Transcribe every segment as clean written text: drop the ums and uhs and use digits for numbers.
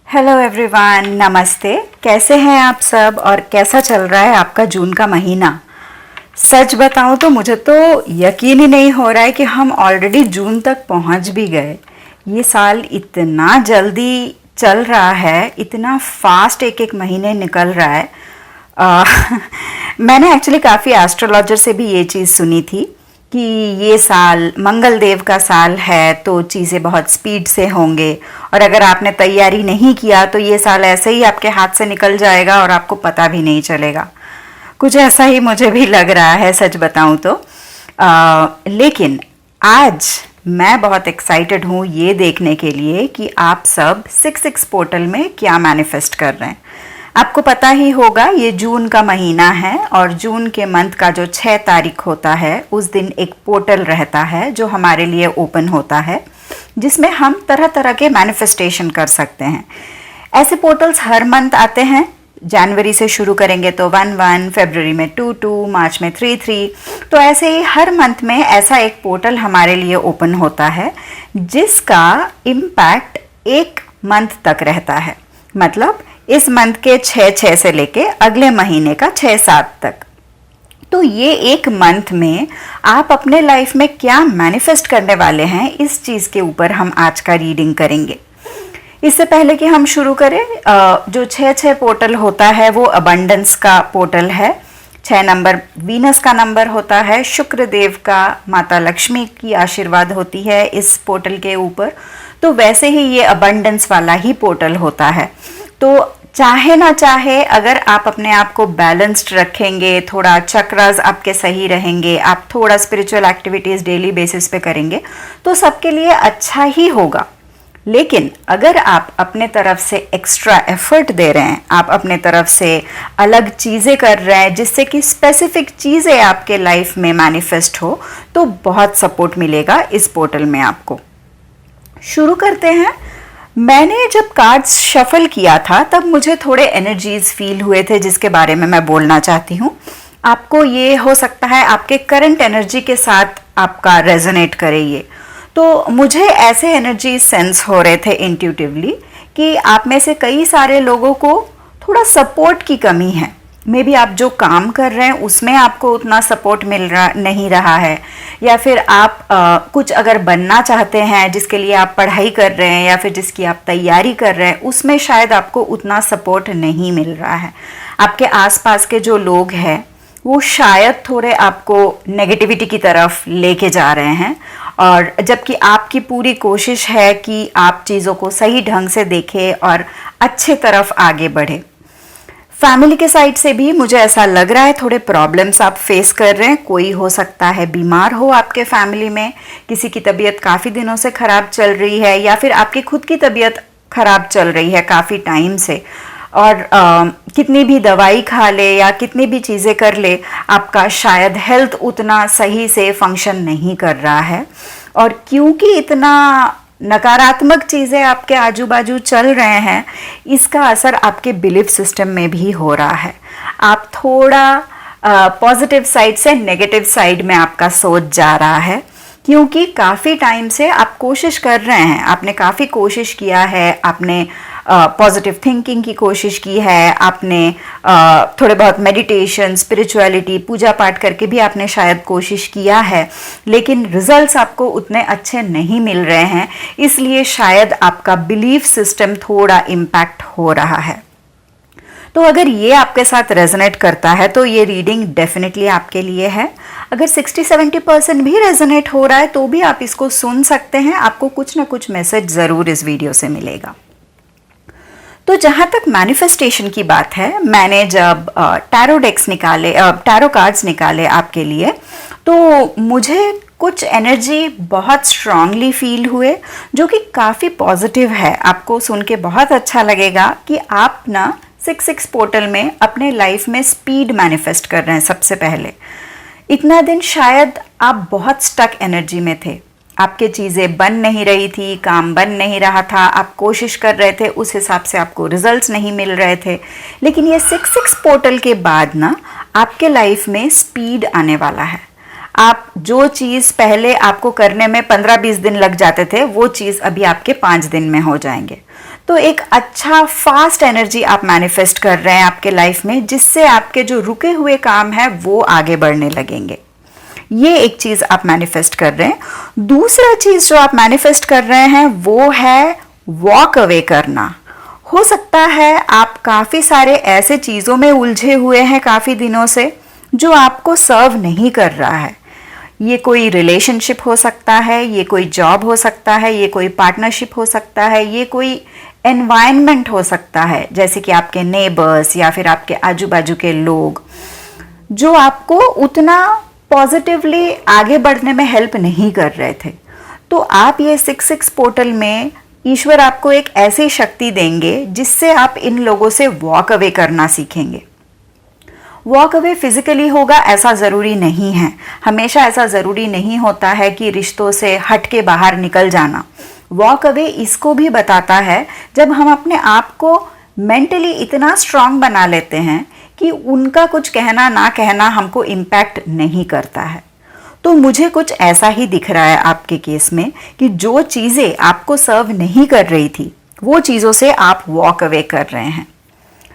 Hello everyone, नमस्ते। कैसे हैं आप सब और कैसा चल रहा है आपका जून का महीना? सच बताऊं तो मुझे तो यकीन ही नहीं हो रहा है कि हम ऑलरेडी जून तक पहुंच भी गए। ये साल इतना जल्दी चल रहा है, इतना फास्ट एक एक महीने निकल रहा है। अ, मैंने एक्चुअली काफ़ी एस्ट्रोलॉजर से भी ये चीज़ सुनी थी कि ये साल मंगल देव का साल है तो चीज़ें बहुत स्पीड से होंगे, और अगर आपने तैयारी नहीं किया तो ये साल ऐसे ही आपके हाथ से निकल जाएगा और आपको पता भी नहीं चलेगा। कुछ ऐसा ही मुझे भी लग रहा है, सच बताऊं तो। लेकिन आज मैं बहुत एक्साइटेड हूँ ये देखने के लिए कि आप सब 66 पोर्टल में क्या मैनिफेस्ट कर रहे हैं। आपको पता ही होगा ये जून का महीना है और जून के मंथ का जो 6 तारीख होता है उस दिन एक पोर्टल रहता है जो हमारे लिए ओपन होता है, जिसमें हम तरह तरह के मैनिफेस्टेशन कर सकते हैं। ऐसे पोर्टल्स हर मंथ आते हैं। जनवरी से शुरू करेंगे तो 1-1, फरवरी में 2-2, मार्च में 3-3। तो ऐसे ही हर मंथ में ऐसा एक पोर्टल हमारे लिए ओपन होता है जिसका इम्पैक्ट एक मंथ तक रहता है। मतलब इस मंथ के 6-6 से लेके अगले महीने का 6-7 तक। तो ये एक मंथ में आप अपने लाइफ में क्या मैनिफेस्ट करने वाले हैं, इस चीज़ के ऊपर हम आज का रीडिंग करेंगे। इससे पहले कि हम शुरू करें, जो 6-6 पोर्टल होता है वो अबंडेंस का पोर्टल है। 6 नंबर वीनस का नंबर होता है, शुक्र देव का, माता लक्ष्मी की आशीर्वाद होती है इस पोर्टल के ऊपर। तो वैसे ही ये अबंडेंस वाला ही पोर्टल होता है। तो चाहे ना चाहे, अगर आप अपने आप को बैलेंस्ड रखेंगे, थोड़ा चक्रास आपके सही रहेंगे, आप थोड़ा स्पिरिचुअल एक्टिविटीज़ डेली बेसिस पे करेंगे तो सबके लिए अच्छा ही होगा। लेकिन अगर आप अपने तरफ से एक्स्ट्रा एफर्ट दे रहे हैं, आप अपने तरफ से अलग चीज़ें कर रहे हैं जिससे कि स्पेसिफिक चीज़ें आपके लाइफ में मैनिफेस्ट हो, तो बहुत सपोर्ट मिलेगा इस पोर्टल में आपको। शुरू करते हैं। मैंने जब कार्ड्स शफल किया था तब मुझे थोड़े एनर्जीज फील हुए थे जिसके बारे में मैं बोलना चाहती हूँ। आपको ये हो सकता है आपके करंट एनर्जी के साथ आपका रेजोनेट करे ये। तो मुझे ऐसे एनर्जी सेंस हो रहे थे इंट्यूटिवली कि आप में से कई सारे लोगों को थोड़ा सपोर्ट की कमी है। मे बी आप जो काम कर रहे हैं उसमें आपको उतना सपोर्ट मिल रहा नहीं रहा है, या फिर आप कुछ अगर बनना चाहते हैं जिसके लिए आप पढ़ाई कर रहे हैं या फिर जिसकी आप तैयारी कर रहे हैं उसमें शायद आपको उतना सपोर्ट नहीं मिल रहा है। आपके आसपास के जो लोग हैं वो शायद थोड़े आपको नेगेटिविटी की तरफ लेके जा रहे हैं, और जबकि आपकी पूरी कोशिश है कि आप चीज़ों को सही ढंग से देखें और अच्छे तरफ आगे बढ़े। फैमिली के साइड से भी मुझे ऐसा लग रहा है थोड़े प्रॉब्लम्स आप फेस कर रहे हैं। कोई हो सकता है बीमार हो आपके फैमिली में, किसी की तबीयत काफ़ी दिनों से ख़राब चल रही है, या फिर आपकी खुद की तबीयत ख़राब चल रही है काफ़ी टाइम से, और कितनी भी दवाई खा ले या कितनी भी चीज़ें कर ले, आपका शायद हेल्थ उतना सही से फंक्शन नहीं कर रहा है। और क्योंकि इतना नकारात्मक चीज़ें आपके आजू बाजू चल रहे हैं, इसका असर आपके बिलीफ सिस्टम में भी हो रहा है। आप थोड़ा पॉजिटिव साइड से नेगेटिव साइड में आपका सोच जा रहा है, क्योंकि काफ़ी टाइम से आप कोशिश कर रहे हैं, आपने काफ़ी कोशिश किया है, आपने पॉजिटिव थिंकिंग की कोशिश की है, आपने थोड़े बहुत मेडिटेशन, स्पिरिचुअलिटी, पूजा पाठ करके भी आपने शायद कोशिश किया है, लेकिन रिजल्ट्स आपको उतने अच्छे नहीं मिल रहे हैं। इसलिए शायद आपका बिलीफ सिस्टम थोड़ा इम्पैक्ट हो रहा है। तो अगर ये आपके साथ रेजोनेट करता है तो ये रीडिंग डेफिनेटली आपके लिए है। अगर 60-70% भी रेजोनेट हो रहा है तो भी आप इसको सुन सकते हैं, आपको कुछ ना कुछ मैसेज ज़रूर इस वीडियो से मिलेगा। तो जहाँ तक मैनिफेस्टेशन की बात है, मैंने जब टैरो कार्ड्स निकाले आपके लिए, तो मुझे कुछ एनर्जी बहुत स्ट्रांगली फील हुए जो कि काफ़ी पॉजिटिव है। आपको सुन के बहुत अच्छा लगेगा कि आप ना 66 पोर्टल में अपने लाइफ में स्पीड मैनिफेस्ट कर रहे हैं। सबसे पहले इतना दिन शायद आप बहुत स्टक एनर्जी में थे, आपके चीज़ें बन नहीं रही थी, काम बन नहीं रहा था, आप कोशिश कर रहे थे, उस हिसाब से आपको रिजल्ट्स नहीं मिल रहे थे। लेकिन ये 66 पोर्टल के बाद ना आपके लाइफ में स्पीड आने वाला है। आप जो चीज़ पहले आपको करने में 15-20 दिन लग जाते थे, वो चीज़ अभी आपके 5 दिन में हो जाएंगे। तो एक अच्छा फास्ट एनर्जी आप मैनिफेस्ट कर रहे हैं आपके लाइफ में, जिससे आपके जो रुके हुए काम है वो आगे बढ़ने लगेंगे। ये एक चीज़ आप मैनिफेस्ट कर रहे हैं। दूसरा चीज़ जो आप मैनिफेस्ट कर रहे हैं वो है वॉक अवे करना। हो सकता है आप काफ़ी सारे ऐसे चीज़ों में उलझे हुए हैं काफ़ी दिनों से जो आपको सर्व नहीं कर रहा है। ये कोई रिलेशनशिप हो सकता है, ये कोई जॉब हो सकता है, ये कोई पार्टनरशिप हो सकता है, ये कोई एनवायरनमेंट हो सकता है, जैसे कि आपके नेबर्स या फिर आपके आजू बाजू के लोग जो आपको उतना पॉजिटिवली आगे बढ़ने में हेल्प नहीं कर रहे थे। तो आप ये 6-6 पोर्टल में ईश्वर आपको एक ऐसी शक्ति देंगे जिससे आप इन लोगों से वॉक अवे करना सीखेंगे। वॉक अवे फिजिकली होगा ऐसा ज़रूरी नहीं है, हमेशा ऐसा ज़रूरी नहीं होता है कि रिश्तों से हट के बाहर निकल जाना। वॉक अवे इसको भी बताता है जब हम अपने आप को मेंटली इतना स्ट्रांग बना लेते हैं कि उनका कुछ कहना ना कहना हमको इम्पैक्ट नहीं करता है। तो मुझे कुछ ऐसा ही दिख रहा है आपके केस में कि जो चीज़ें आपको सर्व नहीं कर रही थी वो चीज़ों से आप वॉक अवे कर रहे हैं।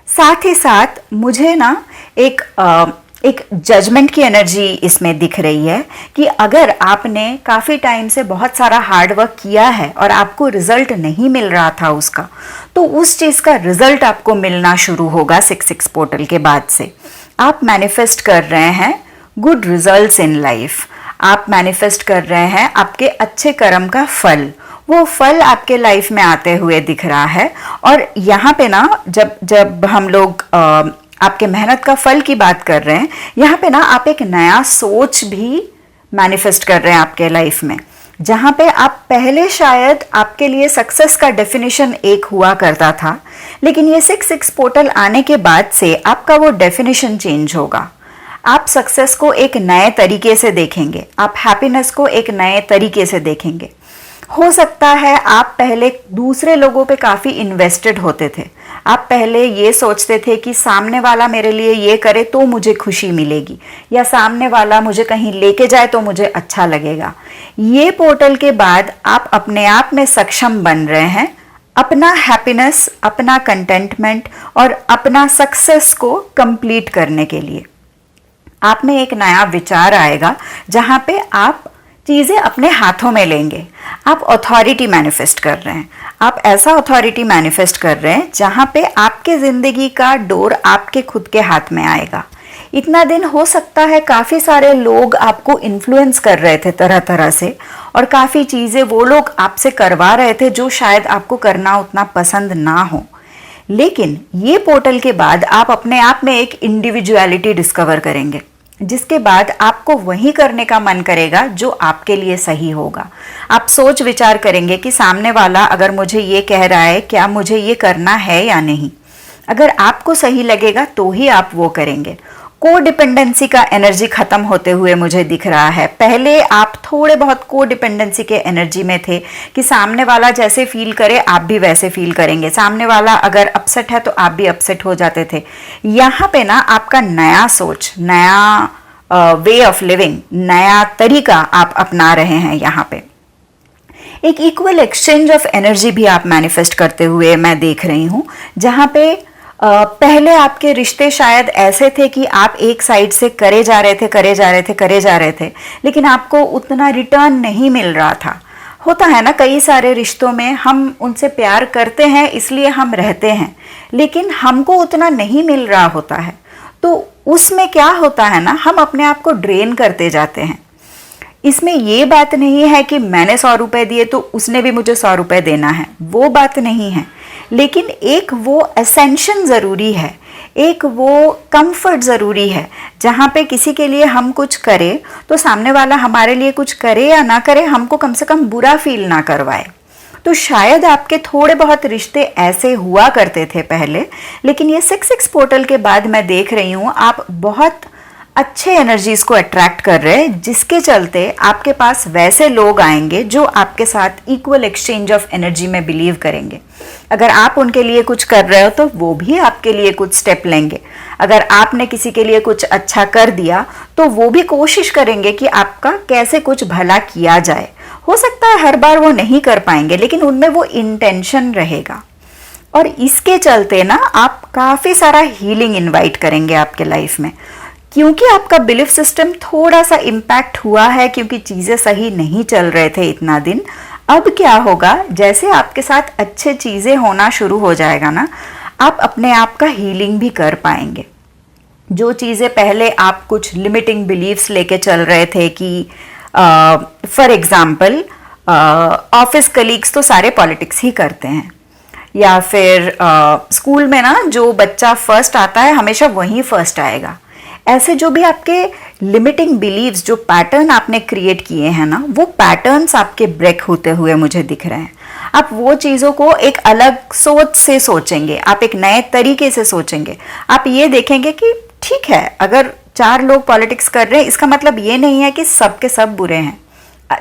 साथ ही साथ मुझे ना एक जजमेंट की एनर्जी इसमें दिख रही है कि अगर आपने काफ़ी टाइम से बहुत सारा हार्ड वर्क किया है और आपको रिजल्ट नहीं मिल रहा था उसका, तो उस चीज़ का रिजल्ट आपको मिलना शुरू होगा 6-6 पोर्टल के बाद से। आप मैनिफेस्ट कर रहे हैं गुड रिजल्ट्स इन लाइफ। आप मैनिफेस्ट कर रहे हैं आपके अच्छे कर्म का फल, वो फल आपके लाइफ में आते हुए दिख रहा है। और यहाँ पे ना जब हम लोग आपके मेहनत का फल की बात कर रहे हैं, यहाँ पे ना आप एक नया सोच भी मैनिफेस्ट कर रहे हैं आपके लाइफ में, जहाँ पे आप पहले शायद आपके लिए सक्सेस का डेफिनेशन एक हुआ करता था, लेकिन ये 6-6 पोर्टल आने के बाद से आपका वो डेफिनेशन चेंज होगा। आप सक्सेस को एक नए तरीके से देखेंगे, आप हैप्पीनेस को एक नए तरीके से देखेंगे। हो सकता है आप पहले दूसरे लोगों पे काफ़ी इन्वेस्टेड होते थे, आप पहले ये सोचते थे कि सामने वाला मेरे लिए ये करे तो मुझे खुशी मिलेगी, या सामने वाला मुझे कहीं लेके जाए तो मुझे अच्छा लगेगा। ये पोर्टल के बाद आप अपने आप में सक्षम बन रहे हैं अपना हैप्पीनेस, अपना कंटेंटमेंट और अपना सक्सेस को कंप्लीट करने के लिए। आप में एक नया विचार आएगा जहाँ पे आप चीज़ें अपने हाथों में लेंगे। आप अथॉरिटी मैनिफेस्ट कर रहे हैं, आप ऐसा अथॉरिटी मैनिफेस्ट कर रहे हैं जहाँ पे आपके ज़िंदगी का डोर आपके खुद के हाथ में आएगा। इतना दिन हो सकता है काफ़ी सारे लोग आपको इन्फ्लुएंस कर रहे थे तरह तरह से, और काफ़ी चीज़ें वो लोग आपसे करवा रहे थे जो शायद आपको करना उतना पसंद ना हो। लेकिन ये पोर्टल के बाद आप अपने आप में एक इंडिविजुअलिटी डिस्कवर करेंगे, जिसके बाद आपको वही करने का मन करेगा जो आपके लिए सही होगा। आप सोच विचार करेंगे कि सामने वाला अगर मुझे ये कह रहा है, क्या मुझे ये करना है या नहीं। अगर आपको सही लगेगा तो ही आप वो करेंगे। को डिपेंडेंसी का एनर्जी खत्म होते हुए मुझे दिख रहा है। पहले आप थोड़े बहुत को डिपेंडेंसी के एनर्जी में थे कि सामने वाला जैसे फील करे आप भी वैसे फील करेंगे, सामने वाला अगर अपसेट है तो आप भी अपसेट हो जाते थे। यहाँ पे ना आपका नया सोच, नया वे ऑफ लिविंग, नया तरीका आप अपना रहे हैं। यहाँ पे एक इक्वल एक्सचेंज ऑफ एनर्जी भी आप मैनिफेस्ट करते हुए मैं देख रही हूँ, जहाँ पे पहले आपके रिश्ते शायद ऐसे थे कि आप एक साइड से करे जा रहे थे, लेकिन आपको उतना रिटर्न नहीं मिल रहा था। होता है ना, कई सारे रिश्तों में हम उनसे प्यार करते हैं इसलिए हम रहते हैं, लेकिन हमको उतना नहीं मिल रहा होता है। तो उसमें क्या होता है ना, हम अपने आप को ड्रेन करते जाते हैं। इसमें ये बात नहीं है कि मैंने 100 रुपए दिए तो उसने भी मुझे 100 रुपए देना है, वो बात नहीं है। लेकिन एक वो असेंशन ज़रूरी है, एक वो कंफर्ट ज़रूरी है, जहाँ पे किसी के लिए हम कुछ करें तो सामने वाला हमारे लिए कुछ करे या ना करे, हमको कम से कम बुरा फील ना करवाए। तो शायद आपके थोड़े बहुत रिश्ते ऐसे हुआ करते थे पहले, लेकिन ये 6-6 पोर्टल के बाद मैं देख रही हूँ आप बहुत अच्छे एनर्जीज को अट्रैक्ट कर रहे हैं, जिसके चलते आपके पास वैसे लोग आएंगे जो आपके साथ इक्वल एक्सचेंज ऑफ एनर्जी में बिलीव करेंगे। अगर आप उनके लिए कुछ कर रहे हो तो वो भी आपके लिए कुछ स्टेप लेंगे। अगर आपने किसी के लिए कुछ अच्छा कर दिया तो वो भी कोशिश करेंगे कि आपका कैसे कुछ भला किया जाए। हो सकता है हर बार वो नहीं कर पाएंगे, लेकिन उनमें वो इंटेंशन रहेगा। और इसके चलते ना आप काफ़ी सारा हीलिंग इनवाइट करेंगे आपके लाइफ में, क्योंकि आपका बिलीफ सिस्टम थोड़ा सा इम्पैक्ट हुआ है, क्योंकि चीज़ें सही नहीं चल रहे थे इतना दिन। अब क्या होगा, जैसे आपके साथ अच्छे चीज़ें होना शुरू हो जाएगा ना, आप अपने आप का हीलिंग भी कर पाएंगे। जो चीज़ें पहले आप कुछ लिमिटिंग बिलीव्स लेके चल रहे थे कि फॉर एग्जाम्पल ऑफिस कलीग्स तो सारे पॉलिटिक्स ही करते हैं, या फिर स्कूल में ना जो बच्चा फर्स्ट आता है हमेशा वही फर्स्ट आएगा। ऐसे जो भी आपके लिमिटिंग बिलीव्स, जो पैटर्न आपने क्रिएट किए हैं ना, वो पैटर्न्स आपके ब्रेक होते हुए मुझे दिख रहे हैं। आप वो चीज़ों को एक अलग सोच से सोचेंगे, आप एक नए तरीके से सोचेंगे। आप ये देखेंगे कि ठीक है, अगर 4 लोग पॉलिटिक्स कर रहे हैं इसका मतलब ये नहीं है कि सब के सब बुरे हैं।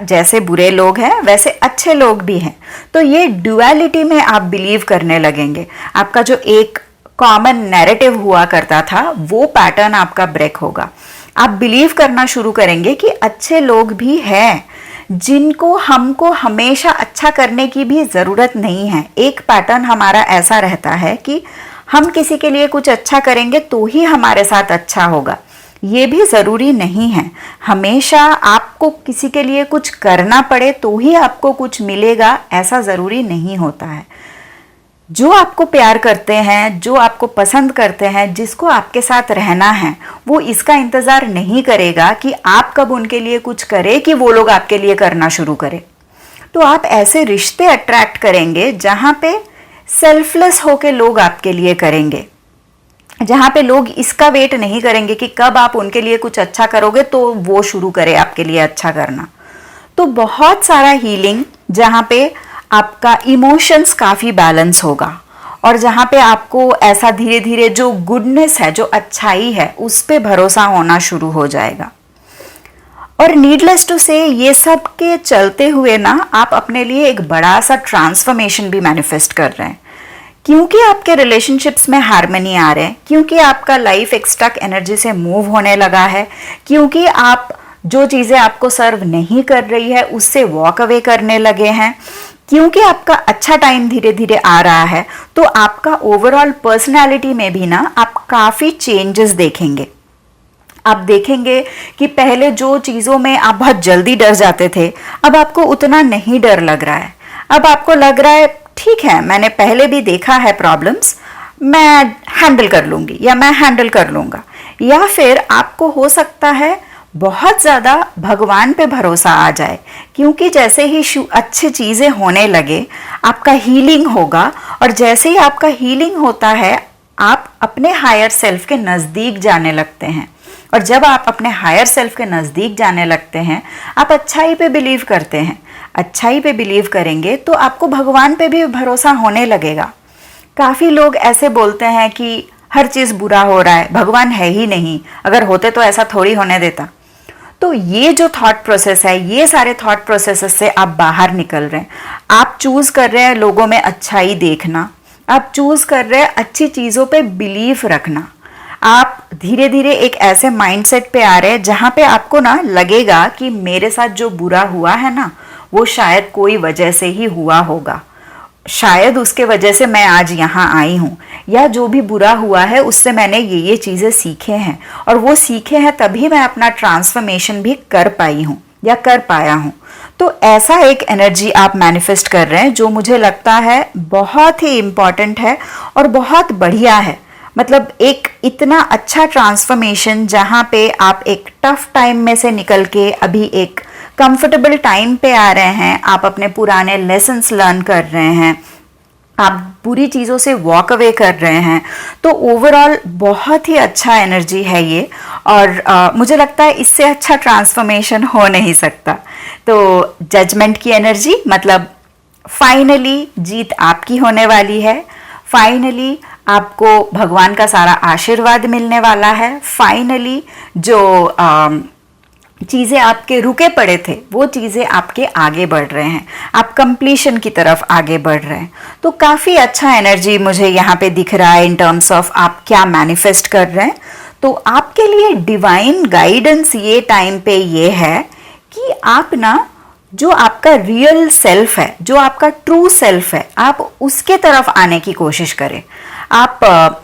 जैसे बुरे लोग हैं वैसे अच्छे लोग भी हैं। तो ये ड्युअलिटी में आप बिलीव करने लगेंगे। आपका जो एक कॉमन नैरेटिव हुआ करता था वो पैटर्न आपका ब्रेक होगा। आप बिलीव करना शुरू करेंगे कि अच्छे लोग भी हैं जिनको हमको हमेशा अच्छा करने की भी ज़रूरत नहीं है। एक पैटर्न हमारा ऐसा रहता है कि हम किसी के लिए कुछ अच्छा करेंगे तो ही हमारे साथ अच्छा होगा। ये भी ज़रूरी नहीं है। हमेशा आपको किसी के लिए कुछ करना पड़े तो ही आपको कुछ मिलेगा, ऐसा ज़रूरी नहीं होता है। जो आपको प्यार करते हैं, जो आपको पसंद करते हैं, जिसको आपके साथ रहना है, वो इसका इंतज़ार नहीं करेगा कि आप कब उनके लिए कुछ करें कि वो लोग आपके लिए करना शुरू करें। तो आप ऐसे रिश्ते अट्रैक्ट करेंगे जहाँ पे सेल्फलेस होके लोग आपके लिए करेंगे, जहाँ पे लोग इसका वेट नहीं करेंगे कि कब आप उनके लिए कुछ अच्छा करोगे तो वो शुरू करे आपके लिए अच्छा करना। तो बहुत सारा हीलिंग जहाँ पे आपका इमोशंस काफ़ी बैलेंस होगा, और जहाँ पे आपको ऐसा धीरे धीरे जो गुडनेस है, जो अच्छाई है, उस पे भरोसा होना शुरू हो जाएगा। और नीडलेस टू से ये सब के चलते हुए ना आप अपने लिए एक बड़ा सा ट्रांसफॉर्मेशन भी मैनिफेस्ट कर रहे हैं, क्योंकि आपके रिलेशनशिप्स में हार्मनी आ रहे हैं, क्योंकि आपका लाइफ एक स्टक एनर्जी से मूव होने लगा है, क्योंकि आप जो चीज़ें आपको सर्व नहीं कर रही है उससे वॉक अवे करने लगे हैं, क्योंकि आपका अच्छा टाइम धीरे धीरे आ रहा है। तो आपका ओवरऑल पर्सनैलिटी में भी ना आप काफ़ी चेंजेस देखेंगे। आप देखेंगे कि पहले जो चीज़ों में आप बहुत जल्दी डर जाते थे, अब आपको उतना नहीं डर लग रहा है। अब आपको लग रहा है ठीक है, मैंने पहले भी देखा है प्रॉब्लम्स, मैं हैंडल कर लूँगी या मैं हैंडल कर लूँगा। या फिर आपको हो सकता है बहुत ज़्यादा भगवान पे भरोसा आ जाए, क्योंकि जैसे ही अच्छी चीज़ें होने लगे आपका हीलिंग होगा, और जैसे ही आपका हीलिंग होता है आप अपने हायर सेल्फ के नज़दीक जाने लगते हैं। और जब आप अपने हायर सेल्फ के नज़दीक जाने लगते हैं आप अच्छाई पे बिलीव करते हैं। अच्छाई पे बिलीव करेंगे तो आपको भगवान पे भी भरोसा होने लगेगा। काफ़ी लोग ऐसे बोलते हैं कि हर चीज़ बुरा हो रहा है, भगवान है ही नहीं, अगर होते तो ऐसा थोड़ी होने देता। तो ये जो थॉट प्रोसेस है, ये सारे थॉट प्रोसेसेस से आप बाहर निकल रहे हैं। आप चूज़ कर रहे हैं लोगों में अच्छाई देखना, आप चूज़ कर रहे हैं अच्छी चीज़ों पे बिलीफ रखना। आप धीरे धीरे एक ऐसे माइंडसेट पे आ रहे हैं जहाँ पे आपको ना लगेगा कि मेरे साथ जो बुरा हुआ है ना वो शायद कोई वजह से ही हुआ होगा, शायद उसके वजह से मैं आज यहाँ आई हूँ, या जो भी बुरा हुआ है उससे मैंने ये चीज़ें सीखे हैं, और वो सीखे हैं तभी मैं अपना ट्रांसफॉर्मेशन भी कर पाई हूँ या कर पाया हूँ। तो ऐसा एक एनर्जी आप मैनिफेस्ट कर रहे हैं जो मुझे लगता है बहुत ही इम्पॉर्टेंट है और बहुत बढ़िया है। मतलब एक इतना अच्छा ट्रांसफॉर्मेशन जहाँ पे आप एक टफ टाइम में से निकल के अभी एक कंफर्टेबल टाइम पे आ रहे हैं, आप अपने पुराने लेसन्स लर्न कर रहे हैं, आप बुरी चीज़ों से वॉक अवे कर रहे हैं। तो ओवरऑल बहुत ही अच्छा एनर्जी है ये, और मुझे लगता है इससे अच्छा ट्रांसफॉर्मेशन हो नहीं सकता। तो जजमेंट की एनर्जी मतलब फाइनली जीत आपकी होने वाली है, फाइनली आपको भगवान का सारा आशीर्वाद मिलने वाला है, फाइनली जो चीज़ें आपके रुके पड़े थे वो चीज़ें आपके आगे बढ़ रहे हैं, आप कंप्लीशन की तरफ आगे बढ़ रहे हैं। तो काफ़ी अच्छा एनर्जी मुझे यहाँ पे दिख रहा है इन टर्म्स ऑफ आप क्या मैनिफेस्ट कर रहे हैं। तो आपके लिए डिवाइन गाइडेंस ये टाइम पे ये है कि आप ना जो आपका रियल सेल्फ है, जो आपका ट्रू सेल्फ है, आप उसके तरफ आने की कोशिश करें। आप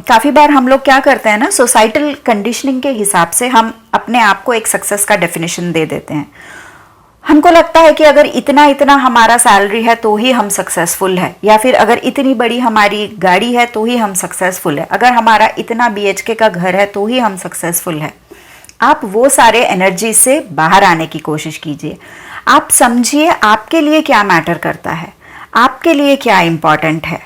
काफ़ी बार हम लोग क्या करते हैं ना, सोसाइटल कंडीशनिंग के हिसाब से हम अपने आप को एक सक्सेस का डेफिनेशन दे देते हैं। हमको लगता है कि अगर इतना इतना हमारा सैलरी है तो ही हम सक्सेसफुल है, या फिर अगर इतनी बड़ी हमारी गाड़ी है तो ही हम सक्सेसफुल है, अगर हमारा इतना BHK का घर है तो ही हम सक्सेसफुल है। आप वो सारे एनर्जी से बाहर आने की कोशिश कीजिए। आप समझिए आपके लिए क्या मैटर करता है, आपके लिए क्या इम्पॉर्टेंट है।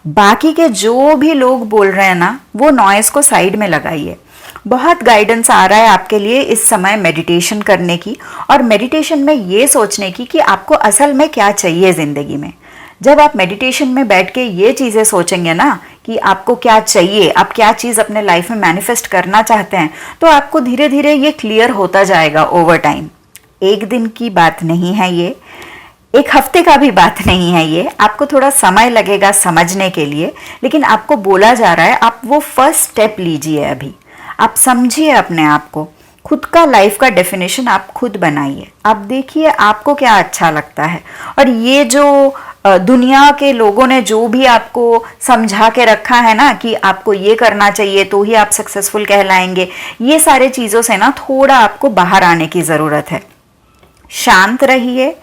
बाकी के जो भी लोग बोल रहे हैं ना, वो नॉइज़ को साइड में लगाइए। बहुत गाइडेंस आ रहा है आपके लिए इस समय मेडिटेशन करने की, और मेडिटेशन में ये सोचने की कि आपको असल में क्या चाहिए ज़िंदगी में। जब आप मेडिटेशन में बैठ के ये चीज़ें सोचेंगे ना कि आपको क्या चाहिए, आप क्या चीज़ अपने लाइफ में मैनिफेस्ट करना चाहते हैं, तो आपको धीरे धीरे ये क्लियर होता जाएगा ओवर टाइम। एक दिन की बात नहीं है ये, एक हफ्ते का भी बात नहीं है ये, आपको थोड़ा समय लगेगा समझने के लिए, लेकिन आपको बोला जा रहा है आप वो फर्स्ट स्टेप लीजिए। अभी आप समझिए अपने आप को, खुद का लाइफ का डेफिनेशन आप खुद बनाइए। आप देखिए आपको क्या अच्छा लगता है, और ये जो दुनिया के लोगों ने जो भी आपको समझा के रखा है ना कि आपको ये करना चाहिए तो ही आप सक्सेसफुल कहलाएंगे, ये सारे चीज़ों से ना थोड़ा आपको बाहर आने की ज़रूरत है। शांत रहिए,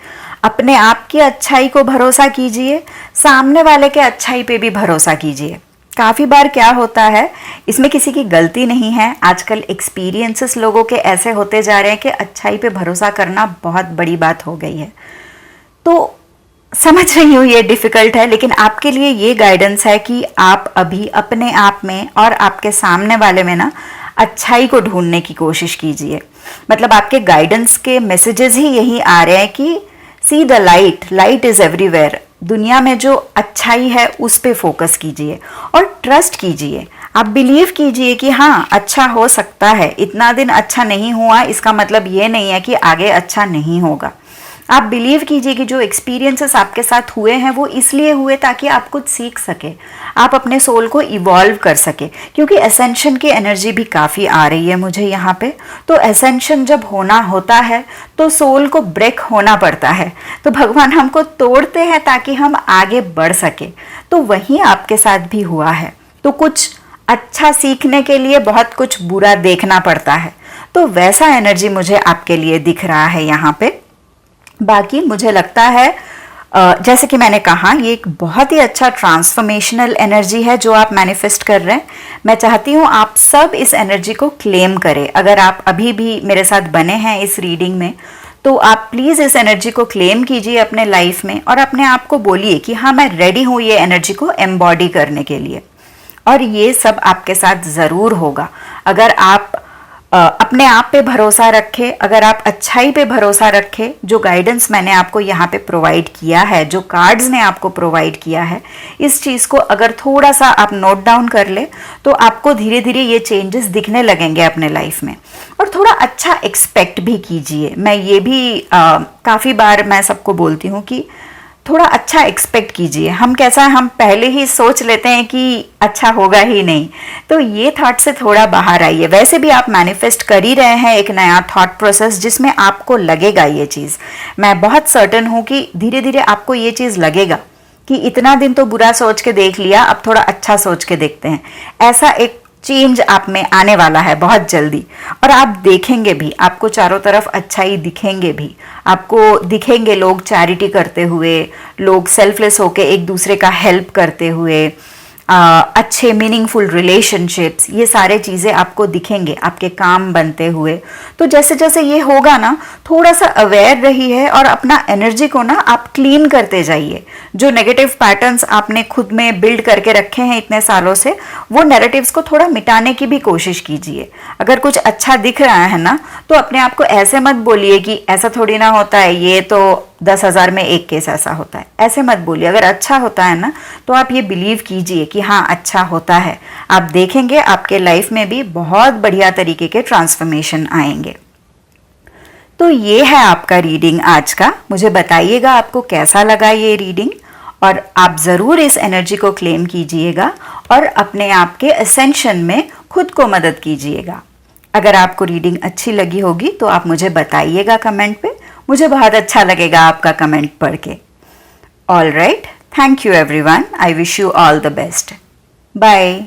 अपने आप की अच्छाई को भरोसा कीजिए, सामने वाले के अच्छाई पे भी भरोसा कीजिए। काफ़ी बार क्या होता है, इसमें किसी की गलती नहीं है, आजकल एक्सपीरियंसेस लोगों के ऐसे होते जा रहे हैं कि अच्छाई पे भरोसा करना बहुत बड़ी बात हो गई है। तो समझ रही हूँ ये डिफ़िकल्ट है, लेकिन आपके लिए ये गाइडेंस है कि आप अभी अपने आप में और आपके सामने वाले में ना अच्छाई को ढूंढने की कोशिश कीजिए। मतलब आपके गाइडेंस के मैसेजेस ही यही आ रहे हैं कि see the light, light is everywhere. दुनिया में जो अच्छाई है उस पे फोकस कीजिए और ट्रस्ट कीजिए। आप बिलीव कीजिए कि हाँ अच्छा हो सकता है, इतना दिन अच्छा नहीं हुआ इसका मतलब ये नहीं है कि आगे अच्छा नहीं होगा। आप बिलीव कीजिए कि जो एक्सपीरियंसेस आपके साथ हुए हैं वो इसलिए हुए ताकि आप कुछ सीख सके, आप अपने सोल को इवॉल्व कर सके। क्योंकि एसेंशन की एनर्जी भी काफ़ी आ रही है मुझे यहाँ पे। तो एसेंशन जब होता है तो सोल को ब्रेक होना पड़ता है, तो भगवान हमको तोड़ते हैं ताकि हम आगे बढ़ सके। तो वही आपके साथ भी हुआ है। तो कुछ अच्छा सीखने के लिए बहुत कुछ बुरा देखना पड़ता है, तो वैसा एनर्जी मुझे आपके लिए दिख रहा है यहाँ पे। बाकी मुझे लगता है जैसे कि मैंने कहा, ये एक बहुत ही अच्छा ट्रांसफॉर्मेशनल एनर्जी है जो आप मैनिफेस्ट कर रहे हैं। मैं चाहती हूँ आप सब इस एनर्जी को क्लेम करें। अगर आप अभी भी मेरे साथ बने हैं इस रीडिंग में, तो आप प्लीज़ इस एनर्जी को क्लेम कीजिए अपने लाइफ में, और अपने आप को बोलिए कि हाँ मैं रेडी हूँ ये एनर्जी को एम्बॉडी करने के लिए। और ये सब आपके साथ ज़रूर होगा अगर आप अपने आप पे भरोसा रखे, अगर आप अच्छाई पे भरोसा रखे। जो गाइडेंस मैंने आपको यहाँ पे प्रोवाइड किया है, जो कार्ड्स ने आपको प्रोवाइड किया है, इस चीज़ को अगर थोड़ा सा आप नोट डाउन कर ले तो आपको धीरे धीरे ये चेंजेस दिखने लगेंगे अपने लाइफ में। और थोड़ा अच्छा एक्सपेक्ट भी कीजिए। मैं ये भी काफ़ी बार मैं सबको बोलती हूँ कि थोड़ा अच्छा एक्सपेक्ट कीजिए। हम कैसा है, हम पहले ही सोच लेते हैं कि अच्छा होगा ही नहीं, तो ये थॉट से थोड़ा बाहर आइए। वैसे भी आप मैनिफेस्ट कर ही रहे हैं एक नया थॉट प्रोसेस जिसमें आपको लगेगा ये चीज़। मैं बहुत सर्टेन हूँ कि धीरे धीरे आपको ये चीज़ लगेगा कि इतना दिन तो बुरा सोच के देख लिया, अब थोड़ा अच्छा सोच के देखते हैं। ऐसा एक चेंज आप में आने वाला है बहुत जल्दी, और आप देखेंगे भी, आपको चारों तरफ अच्छाई दिखेंगे भी। आपको दिखेंगे लोग चैरिटी करते हुए, लोग सेल्फलेस होके एक दूसरे का हेल्प करते हुए, अच्छे मीनिंगफुल रिलेशनशिप्स, ये सारे चीज़ें आपको दिखेंगे आपके काम बनते हुए। तो जैसे जैसे ये होगा ना, थोड़ा सा अवेयर रहिए और अपना एनर्जी को ना आप क्लीन करते जाइए। जो नेगेटिव पैटर्न्स आपने खुद में बिल्ड करके रखे हैं इतने सालों से, वो नैरेटिव्स को थोड़ा मिटाने की भी कोशिश कीजिए। अगर कुछ अच्छा दिख रहा है ना, तो अपने आप को ऐसे मत बोलिए कि ऐसा थोड़ी ना होता है, ये तो 10,000 में एक केस ऐसा होता है, ऐसे मत बोलिए। अगर अच्छा होता है ना, तो आप ये बिलीव कीजिए कि हाँ अच्छा होता है। आप देखेंगे आपके लाइफ में भी बहुत बढ़िया तरीके के ट्रांसफॉर्मेशन आएंगे। तो ये है आपका रीडिंग आज का। मुझे बताइएगा आपको कैसा लगा ये रीडिंग, और आप ज़रूर इस एनर्जी को क्लेम कीजिएगा और अपने आप के असेंशन में खुद को मदद कीजिएगा। अगर आपको रीडिंग अच्छी लगी होगी तो आप मुझे बताइएगा कमेंट पे, मुझे बहुत अच्छा लगेगा आपका कमेंट पढ़ के। All right, thank you everyone, I wish you all the best. Bye.